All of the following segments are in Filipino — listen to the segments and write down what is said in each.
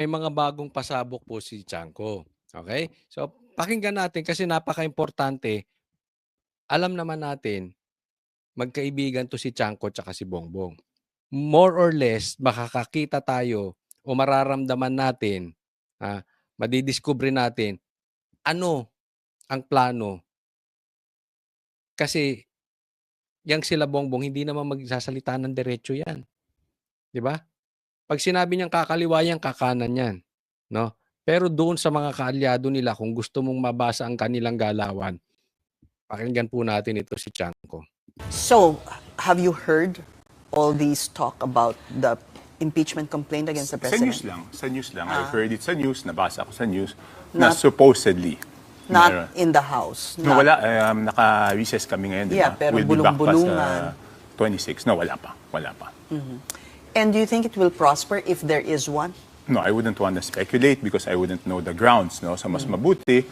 may mga bagong pasabog po si Tiangco, okey? So, pakinggan natin kasi napakaimportante. Alam naman natin magkaibigan 'to si Tiangco tsaka si Bongbong. More or less makakakita tayo o mararamdaman natin, madidiskubre natin ano ang plano kasi yang sila Bongbong hindi naman magsasalita ng diretso 'yan, 'di ba? 'Pag sinabi niyang kakaliwa yan, kakanan yan, 'no? Pero doon sa mga kaalyado nila kung gusto mong mabasa ang kanilang galawan, pakinggan po natin ito si Tiangco. So, have you heard all these talk about the impeachment complaint against the Sa president? news lang. Sa news lang. I heard it sa news, nabasa ko sa news, na supposedly. Not meron. in the House. No, Not- wala. Naka-recess kami ngayon, di Yeah, ba? pero We'll be back pa bulong-bulungan. sa 26. No, wala pa. Wala pa. And do you think it will prosper if there is one? No, I wouldn't want to speculate because I wouldn't know the grounds. No? So mas mabuti,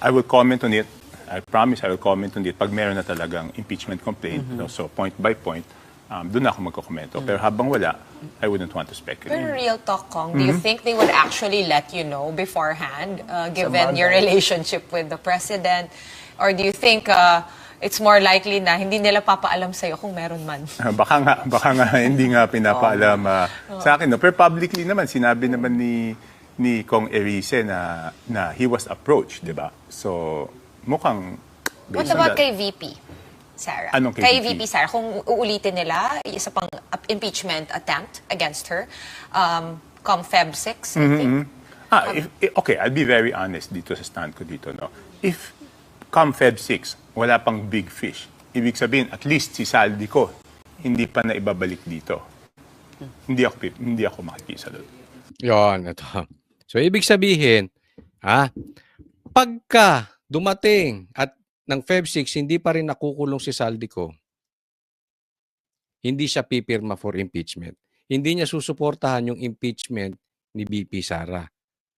I will comment on it. I promise I will comment on it pag meron na talagang impeachment complaint. No? So point by point, doon ako magkokomento. Pero habang wala, I wouldn't want to speculate. Pero real talk, Kong, do you think they would actually let you know beforehand, given your relationship with the president? Or do you think it's more likely na hindi nila papaalam sa'yo kung meron man? Baka nga hindi nga pinapaalam sa akin. No? Pero publicly naman, sinabi naman ni Kong Erice na he was approached, di ba? So, mukhang What based on about that- kay VP? Sarah. Anong kay Kay VP? VP Sarah, kung uulitin nila isa pang impeachment attempt against her, come Feb 6, I think. Okay, I'll be very honest dito sa stand ko dito. No? If come Feb 6, wala pang big fish, ibig sabihin, at least si saldi ko, hindi pa na ibabalik dito. Hindi ako makikisa doon. Yon, ito. So, ibig sabihin, pagka dumating at ng Feb 6, hindi pa rin nakukulong si Saldico, hindi siya pipirma for impeachment. Hindi niya susuportahan yung impeachment ni VP Sara.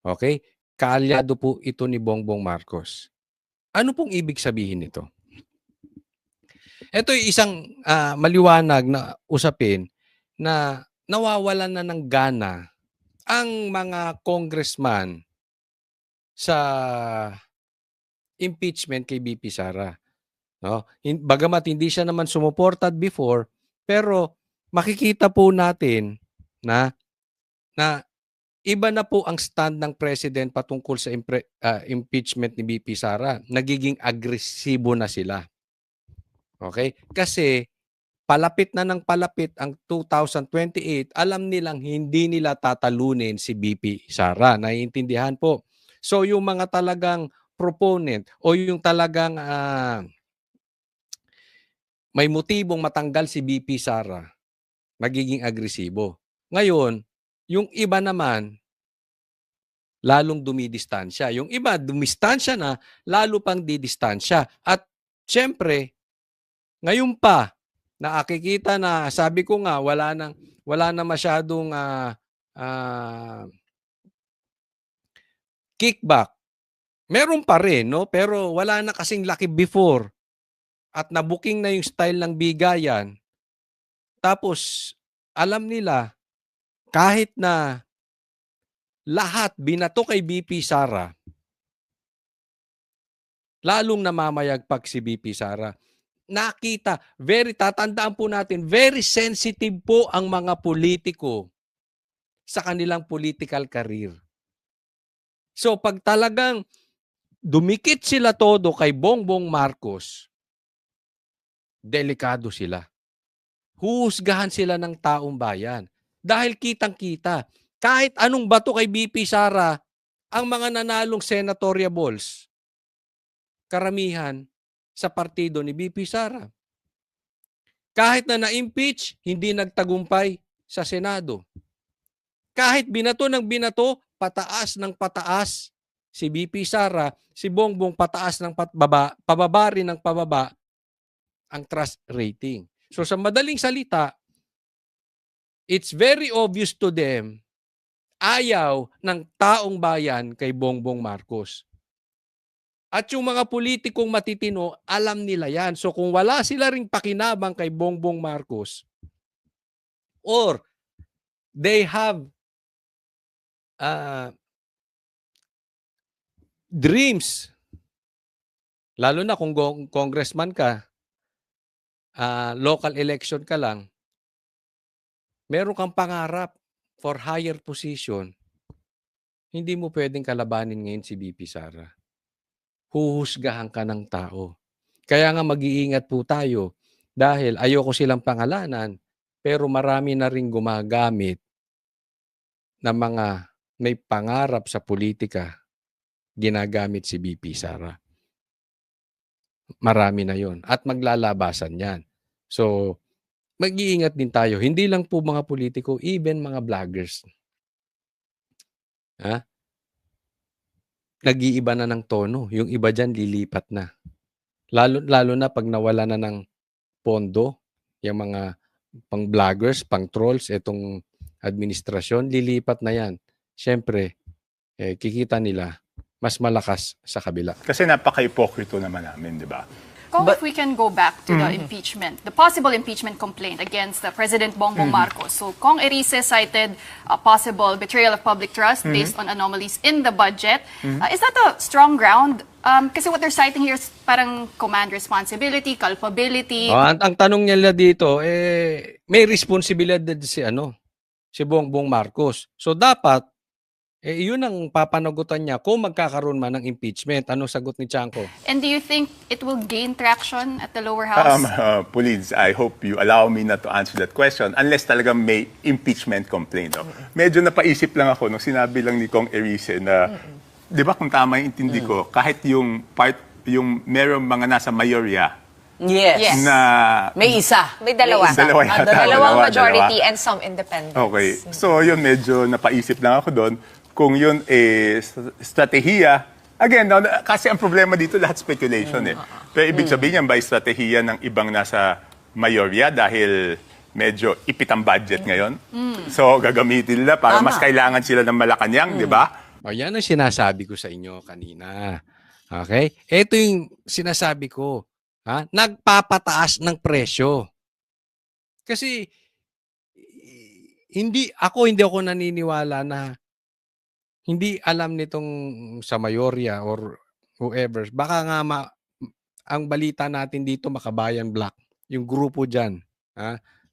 Okay? Kaalyado po ito ni Bongbong Marcos. Ano pong ibig sabihin nito? Ito ay isang maliwanag na usapin na nawawalan na ng gana ang mga congressman sa impeachment kay VP Sara. No? Bagamat hindi siya naman sumuportad before, pero makikita po natin na iba na po ang stand ng president patungkol sa impeachment ni VP Sara. Nagiging agresibo na sila. Okay? Kasi palapit na ng palapit ang 2028, alam nilang hindi nila tatalunin si VP Sara. Naiintindihan po. So yung mga talagang proponent o yung talagang may motibong matanggal si VP Sara, magiging agresibo. Ngayon, yung iba naman, lalong dumidistansya. Yung iba, dumistansya na, lalo pang didistansya. At syempre, ngayon pa, nakikita na, sabi ko nga, wala na masyadong kickback. Meron pa rin, no? Pero wala na kasing laki before. At nabuking na yung style ng bigayan. Tapos, alam nila, kahit na lahat binato kay BP Sara, lalong namamayagpag si BP Sara. Nakita, tatandaan po natin, very sensitive po ang mga politiko sa kanilang political career. So, pag talagang dumikit sila todo kay Bongbong Marcos, delikado sila. Huhusgahan sila ng taong bayan. Dahil kitang-kita, kahit anong bato kay BP Sara, ang mga nanalong senatorial balls, karamihan sa partido ni BP Sara. Kahit na na-impeach, hindi nagtagumpay sa Senado. Kahit binato ng binato, pataas ng pataas si BP Sara, si Bongbong pataas ng pababa rin ng pababa ang trust rating. So sa madaling salita, it's very obvious to them, ayaw ng taong bayan kay Bongbong Marcos. At yung mga politikong matitino, alam nila yan. So kung wala sila ring pakinabang kay Bongbong Marcos, or they have ah, dreams, lalo na kung congressman ka, local election ka lang, meron kang pangarap for higher position, hindi mo pwedeng kalabanin ngayon si VP Sara. Huhusgahan ka ng tao. Kaya nga mag-iingat po tayo dahil ayoko silang pangalanan pero marami na ring gumagamit na mga may pangarap sa politika, ginagamit si VP Sara. Marami na yon at maglalabasan yan. So, mag-iingat din tayo. Hindi lang po mga politiko, even mga vloggers. Ha? Nag-iiba na ng tono. Yung iba dyan, lilipat na. Lalo na pag nawala na ng pondo, yung mga pang-vloggers, pang-trolls, itong administrasyon, lilipat na yan. Siyempre, kikita nila mas malakas sa kabila. Kasi napaka-hipokrito naman namin, di ba? Kung if we can go back to the impeachment, the possible impeachment complaint against President Bongbong Marcos. So, Kong Erice cited a possible betrayal of public trust based on anomalies in the budget. Is that a strong ground? Kasi what they're citing here is parang command responsibility, culpability. Ang tanong nila dito, may responsibilidad si Bongbong Marcos. So, dapat, yun ang papanagutan niya kung magkakaroon man ng impeachment. Anong sagot ni Chanco? And do you think it will gain traction at the lower house? Please, I hope you allow me not to answer that question unless talagang may impeachment complaint. No? Medyo napaisip lang ako nung sinabi lang ni Kong Erice na, di ba kung tama yung intindi ko, kahit yung merong mga nasa mayorya Yes. na May isa. May dalawa. Dalawa yata. Dalawang majority Dalawa. and some independents. Okay. So, yun, medyo napaisip lang ako doon. Kung yun strategiya, again, no, kasi ang problema dito, lahat speculation eh. Pero ibig sabihin yan, by strategiya ng ibang nasa mayorya dahil medyo ipit ang budget ngayon. So, gagamitin nila para mas kailangan sila ng Malacanang, di ba? O, yan ang sinasabi ko sa inyo kanina. Okay? Ito yung sinasabi ko. Nagpapataas ng presyo. Kasi hindi ako naniniwala na hindi alam nitong sa mayorya or whoever. Baka nga ang balita natin dito Makabayan Black, yung grupo diyan.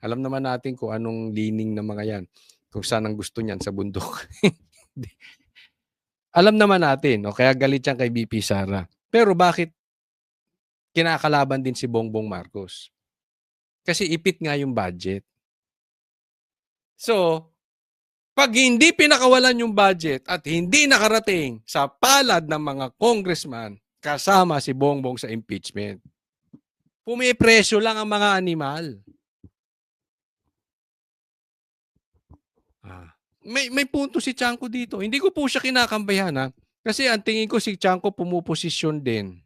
Alam naman natin kung anong leaning ng mga yan. Kung saan ang gusto niyan sa bundok. Alam naman natin, kaya galit yan kay VP Sara. Pero bakit kinakalaban din si Bongbong Marcos? Kasi ipit nga yung budget. So, pag hindi pinakawalan yung budget at hindi nakarating sa palad ng mga congressman kasama si Bongbong sa impeachment, pumipresyo lang ang mga animal. May punto si Chanco dito. Hindi ko po siya kinakambayan kasi ang tingin ko si Chanco pumuposisyon din.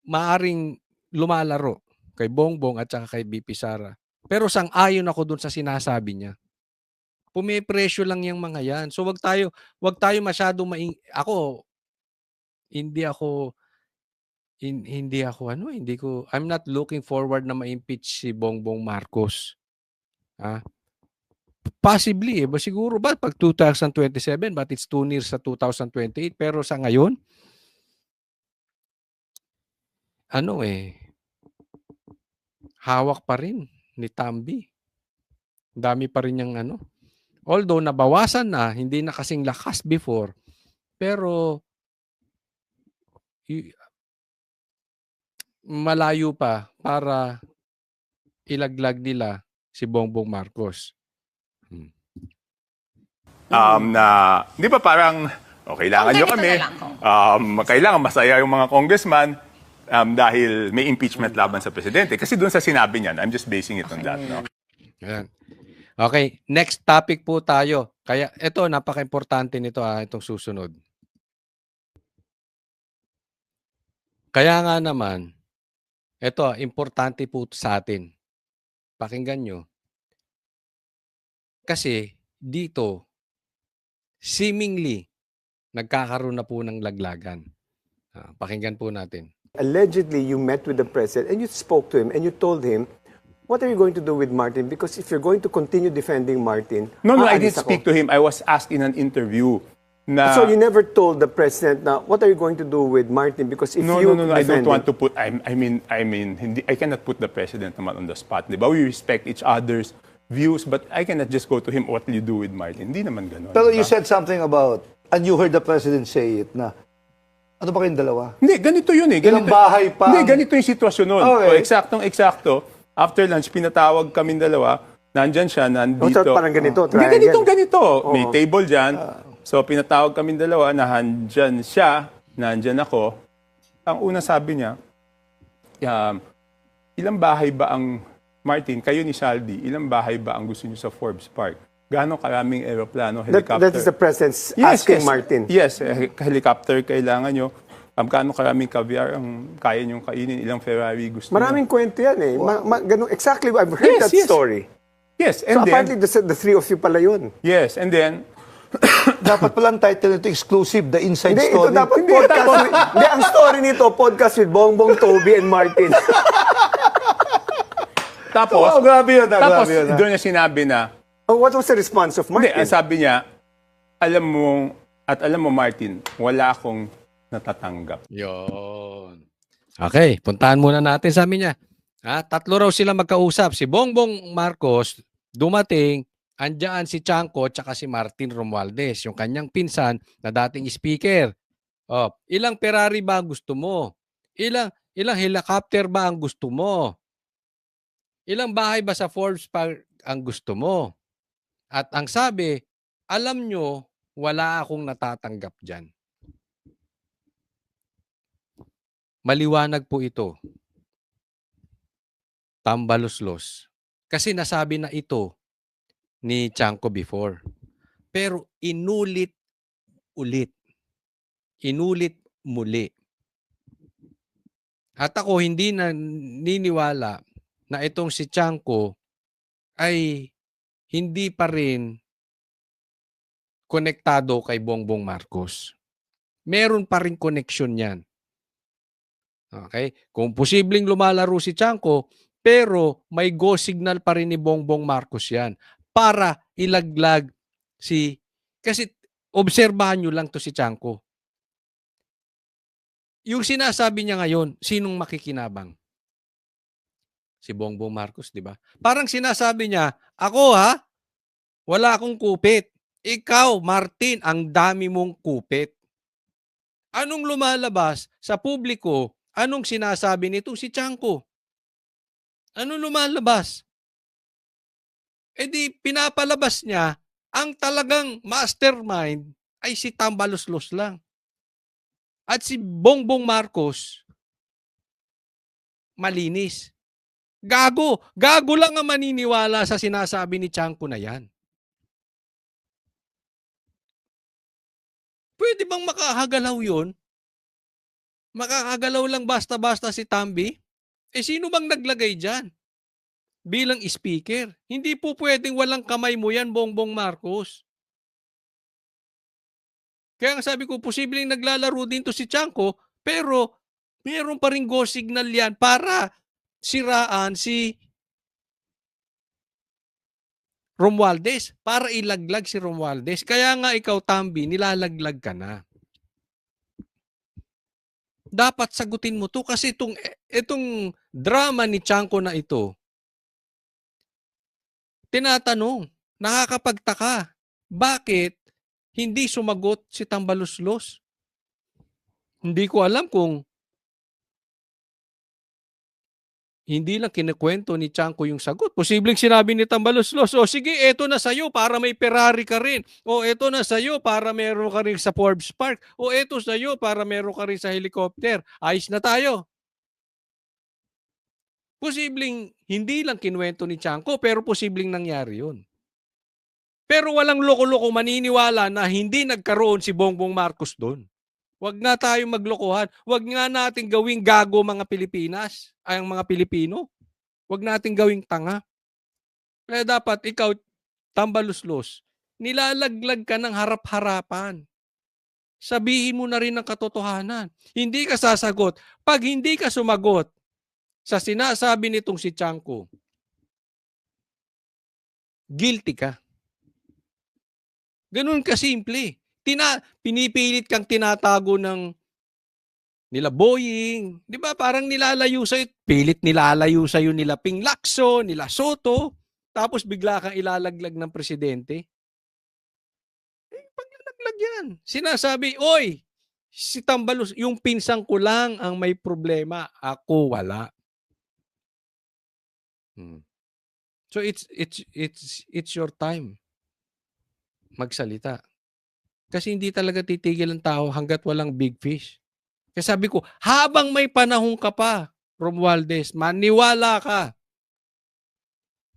Maaring lumalaro kay Bongbong at saka kay VP Sara. Pero sang-ayon ako dun sa sinasabi niya. Pumipresyo lang yung mga yan. So wag tayo masyadong I'm not looking forward na ma-impeach si Bongbong Marcos. Possibly, siguro ba pag 2027, but it's too near sa 2028. Pero sa ngayon, hawak pa rin ni Tambi. Dami pa rin yung Although nabawasan na, hindi na kasing lakas before, pero malayo pa para ilaglag nila si Bongbong Marcos. Di ba parang, kailangan nyo kami, kailangan masaya yung mga congressman dahil may impeachment laban sa presidente. Kasi doon sa sinabi niyan, I'm just basing it on that. No? Ayan. Okay, next topic po tayo. Kaya ito, napaka-importante nito itong susunod. Kaya nga naman, ito, importante po sa atin. Pakinggan nyo. Kasi dito, seemingly, nagkakaroon na po ng laglagan. Pakinggan po natin. Allegedly, you met with the president and you spoke to him and you told him what are you going to do with Martin? Because if you're going to continue defending Martin, No, I aalis didn't ako. speak to him. I was asked in an interview na... So you never told the president na, what are you going to do with Martin? Because if No, you no, no, I don't defend want him- to put, I cannot put the president naman on the spot. Di ba? We respect each other's views, but I cannot just go to him, what will you do with Martin? Hindi naman ganun. Pero di you ba? said something about, and you heard the president say it, na, ano ba kayong dalawa? Hindi, ganito yun eh. Ilang bahay pa Hindi, ang- ganito yung sitwasyon nun. Okay. O, eksaktong-eksakto. After lunch, pinatawag kami dalawa. Nandyan siya, nandito. so parang ganito, Hindi, triangle. ganito. May Oo. table dyan. So, pinatawag kami dalawa, nandyan siya, nandyan ako. Ang una sabi niya, ilang bahay ba ang, Martin, kayo ni Saldi, ilang bahay ba ang gusto niyo sa Forbes Park? Gaano karaming aeroplano, helicopter? that is the president's asking Martin. Yes, helicopter kailangan nyo. Gaano karaming caviar ang kaya nyong kainin, ilang Ferrari gusto Maraming kwento yan eh. Ganun, exactly, I've heard Yes, that yes. story. Yes, So and apparently then, the three of you pala yun. yes, and then, Dapat palang title nito exclusive, the inside Hindi, story. ito dapat podcast with, hindi, ang story nito, podcast with Bongbong, Toby, and Martin. tapos, Oh, grabe yun, tapos grabe yun. doon niya sinabi na, Oh, what was the response of hindi, Martin? ang sabi niya, alam mo Martin, wala akong natatanggap. Yon. Okay, puntahan muna natin, sabi niya. Tatlo raw sila magkausap. Si Bongbong Marcos, dumating, andyan si Chanco tsaka si Martin Romualdez, yung kanyang pinsan na dating speaker. Oh, ilang Ferrari ba ang gusto mo? Ilang helicopter ba ang gusto mo? Ilang bahay ba sa Forbes Park ang gusto mo? At ang sabi, alam nyo, wala akong natatanggap dyan. Maliwanag po ito. Tambaluslos. Kasi nasabi na ito ni Chanco before. Pero inulit ulit. Inulit muli. At ako hindi na niniwala na itong si Chanco ay hindi pa rin konektado kay Bongbong Marcos. Meron pa rin connection yan. Okay? Kung posibleng lumalaro si Chanco, pero may go signal pa rin ni Bongbong Marcos yan para ilaglag kasi obserbahan nyo lang to si Chanco. Yung sinasabi niya ngayon, sinong makikinabang? Si Bongbong Marcos, di ba? Parang sinasabi niya, ako wala akong kupit. Ikaw, Martin, ang dami mong kupit. Anong lumalabas sa publiko? Anong sinasabi nito si Chanco? Anong lumalabas? Di pinapalabas niya, ang talagang mastermind ay si Tambaluslos lang. At si Bongbong Marcos, malinis. Gago. Gago lang ang maniniwala sa sinasabi ni Chanco na yan. Pwede bang makakagalaw yun? Makakagalaw lang basta-basta si Tambi? Sino bang naglagay dyan? Bilang speaker. Hindi po pwedeng walang kamay mo yan, Bongbong Marcos. Kaya nga sabi ko, posibleng naglalaro din to si Chanco, pero mayroon pa rin go signal yan para siraan si Romualdez, para ilaglag si Romualdez. Kaya nga ikaw, Tambi, nilalaglag ka na. Dapat sagutin mo to kasi itong drama ni Chanco na ito, tinatanong, nakakapagtaka, bakit hindi sumagot si Tambaluslos? Hindi ko alam kung hindi lang kinikwento ni Chanco yung sagot. Posibleng sinabi ni Tambaluslos, sige, eto na sa'yo para may Ferrari ka rin. O eto na sa'yo para meron ka rin sa Forbes Park. O eto sa'yo para meron ka rin sa helicopter. Ayos na tayo. Posibleng hindi lang kinuwento ni Chanco, pero posibleng nangyari yun. Pero walang loko-loko maniniwala na hindi nagkaroon si Bongbong Marcos doon. Huwag nga tayong maglokohan. Huwag nga natin gawing gago mga Pilipinas, ay ang mga Pilipino. Huwag natin gawing tanga. Kaya dapat ikaw, Tambaluslos, nilalaglag ka ng harap-harapan. Sabihin mo na rin ang katotohanan. Hindi ka sasagot. Pag hindi ka sumagot sa sinasabi nitong si Chanco, guilty ka. Ganun kasimple. Pinipilit kang tinatago ng nila Boying. Di ba? Parang nilalayo sa'yo. Pilit nilalayo sa'yo nila Ping Lacson, nila Soto. Tapos bigla kang ilalaglag ng presidente. Paglalaglag yan. Sinasabi, oy, si Tambalos, yung pinsang ko lang ang may problema. Ako wala. So it's your time magsalita. Kasi hindi talaga titigil ang tao hanggat walang big fish. Kaya sabi ko, habang may panahon ka pa, Romualdez, maniwala ka.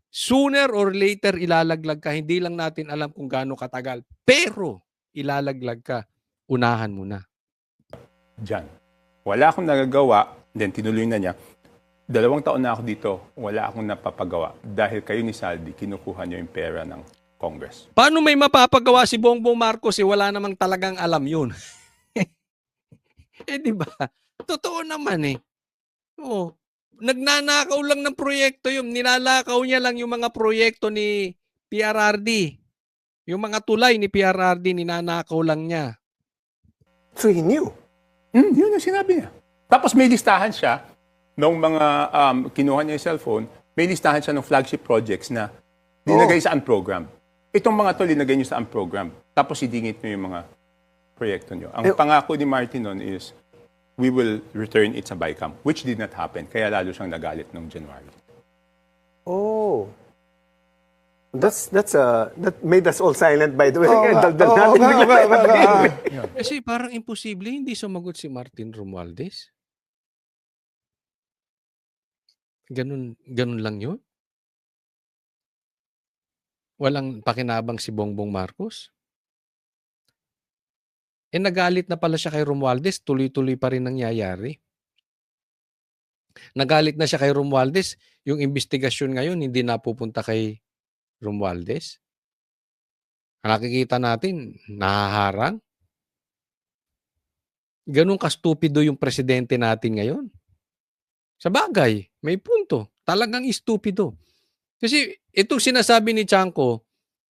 Sooner or later ilalaglag ka. Hindi lang natin alam kung gaano katagal. Pero ilalaglag ka. Unahan mo na. Diyan. Wala akong nagagawa, then tinuloy na niya. 2 taon na ako dito, wala akong napapagawa. Dahil kayo ni Saldi, kinukuha niyo yung pera ng Congress. Paano may mapapagawa si Bongbong Marcos wala namang talagang alam yun? Di ba? Totoo naman Oo. Nagnanakaw lang ng proyekto yun. Nilalakaw niya lang yung mga proyekto ni PRRD. Yung mga tulay ni PRRD, ninanakaw lang niya. So he knew. Yun yung sinabi niya. Tapos may listahan siya nung mga kinuha niya yung cellphone, may listahan siya ng flagship projects na dinagay sa unprogram. Itong mga to, linagay niyo sa unprogram. Tapos idingit niyo yung mga proyekto niyo. Ang pangako ni Martin nun is, we will return it sa BICAM, which did not happen. Kaya lalo siyang nagalit noong January. Oh. That made us all silent, by the way. Kasi parang imposible hindi sumagot si Martin Romualdez. Ganun lang yun? Walang pakinabang si Bongbong Marcos? Nagalit na pala siya kay Romualdez, tuloy-tuloy pa rin nangyayari. Nagalit na siya kay Romualdez, yung investigasyon ngayon hindi napupunta kay Romualdez. Nakikita natin, nahaharang. Ganun ka-stupido yung presidente natin ngayon. Sa bagay, may punto. Talagang stupido. Kasi itong sinasabi ni Chanco,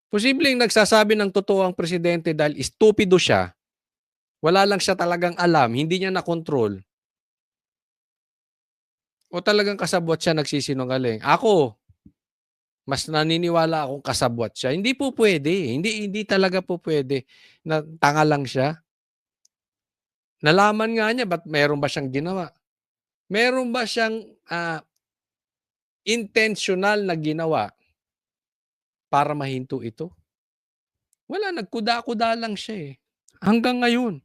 posibleng nagsasabi ng totoo ang presidente dahil stupido siya. Wala lang siya talagang alam, hindi niya na-control. O talagang kasabwat siya nagsisinungaling. Ako, mas naniniwala akong kasabwat siya. Hindi po pwede. Hindi talaga po pwede na tanga lang siya. Nalaman nga niya, ba't meron ba siyang ginawa? Meron ba siyang intentional na ginawa para mahinto ito? Wala, nagkuda-kuda lang siya Hanggang ngayon.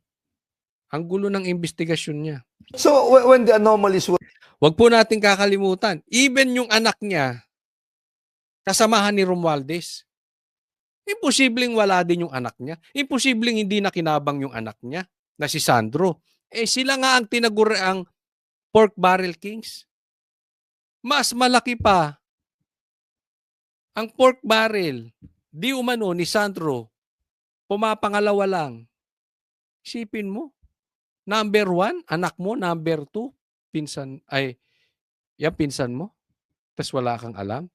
Ang gulo ng investigasyon niya. So, when the anomalies were... Huwag po natin kakalimutan. Even yung anak niya, kasamahan ni Romualdez. Imposibleng wala din yung anak niya. Imposibleng hindi nakinabang yung anak niya na si Sandro. Sila nga ang tinaguriang pork barrel kings. Mas malaki pa ang pork barrel. Di umano ni Sandro. Pumapangalawa lang. Isipin mo. Number 1, anak mo. Number 2, pinsan mo. Tapos wala kang alam.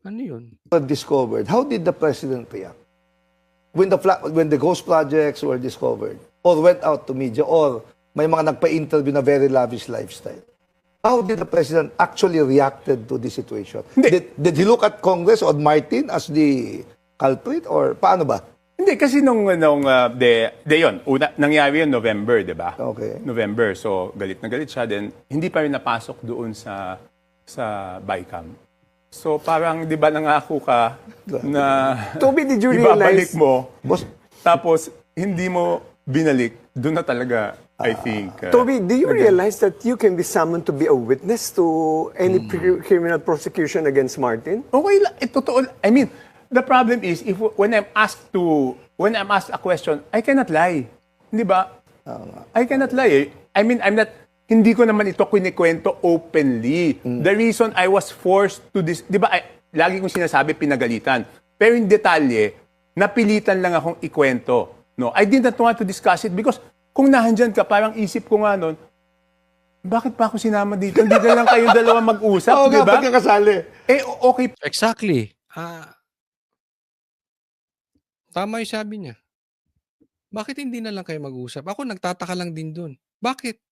Ano yun? discovered, how did the president react? When the ghost projects were discovered, or went out to media, or may mga nagpa-interview na very lavish lifestyle, how did the president actually reacted to this situation? Did he look at Congress or Martin as the culprit, or paano ba? Hindi, kasi nung yun, nangyari yun November, di ba? Okay. November, so galit na galit siya, then hindi pa rin napasok doon sa BICAM. So parang, di ba, nangako ka na Toby, did you ibabalik realize... mo, tapos hindi mo binalik, doon na talaga, I think. Toby, do you realize that you can be summoned to be a witness to any criminal prosecution against Martin? Okay lang, totoo. I mean, the problem is when I'm asked a question, I cannot lie. Hindi ba? I cannot lie. I mean, hindi ko naman ito kinikwento openly. The reason I was forced to this, di ba, lagi kong sinasabi pinagalitan. Pero in detalye, napilitan lang akong ikwento. No, I did not want to discuss it because kung nahandyan ka, parang isip ko nga nun, bakit pa ako sinama dito? Hindi na lang kayong dalawa mag-usap, di ba? Pagkakasali. Okay. Exactly. Tama yung sabi niya. Bakit hindi na lang kayo mag-usap? Ako nagtataka lang din dun. Bakit?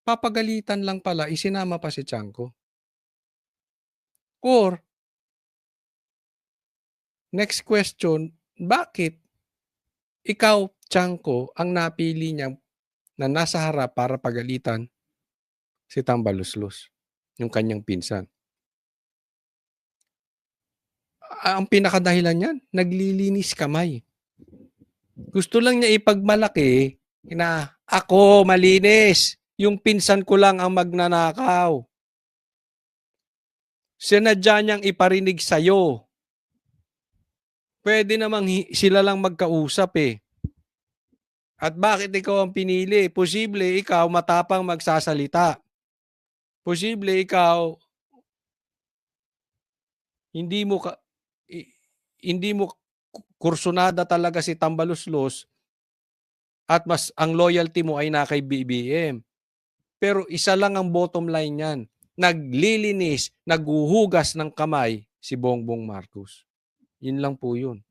Papagalitan lang pala, isinama pa si Tiangco. Or, next question, bakit ikaw, Tiangco, ang napili niya na nasa harap para pagalitan si Tambaluslos, yung kanyang pinsan? Ang pinakadahilan niyan, naglilinis kamay. Gusto lang niya ipagmalaki na ako malinis, yung pinsan ko lang ang magnanakaw. Sinadya niyang iparinig sa'yo. Pwede namang sila lang magkausap eh. At bakit ikaw ang pinili? Posible ikaw matapang magsasalita. Posible ikaw hindi mo kursunada talaga si Tambaluslos at mas ang loyalty mo ay na kay BBM. Pero isa lang ang bottom line niyan. Naglilinis, naghuhugas ng kamay si Bongbong Marcos. Yun lang po yun.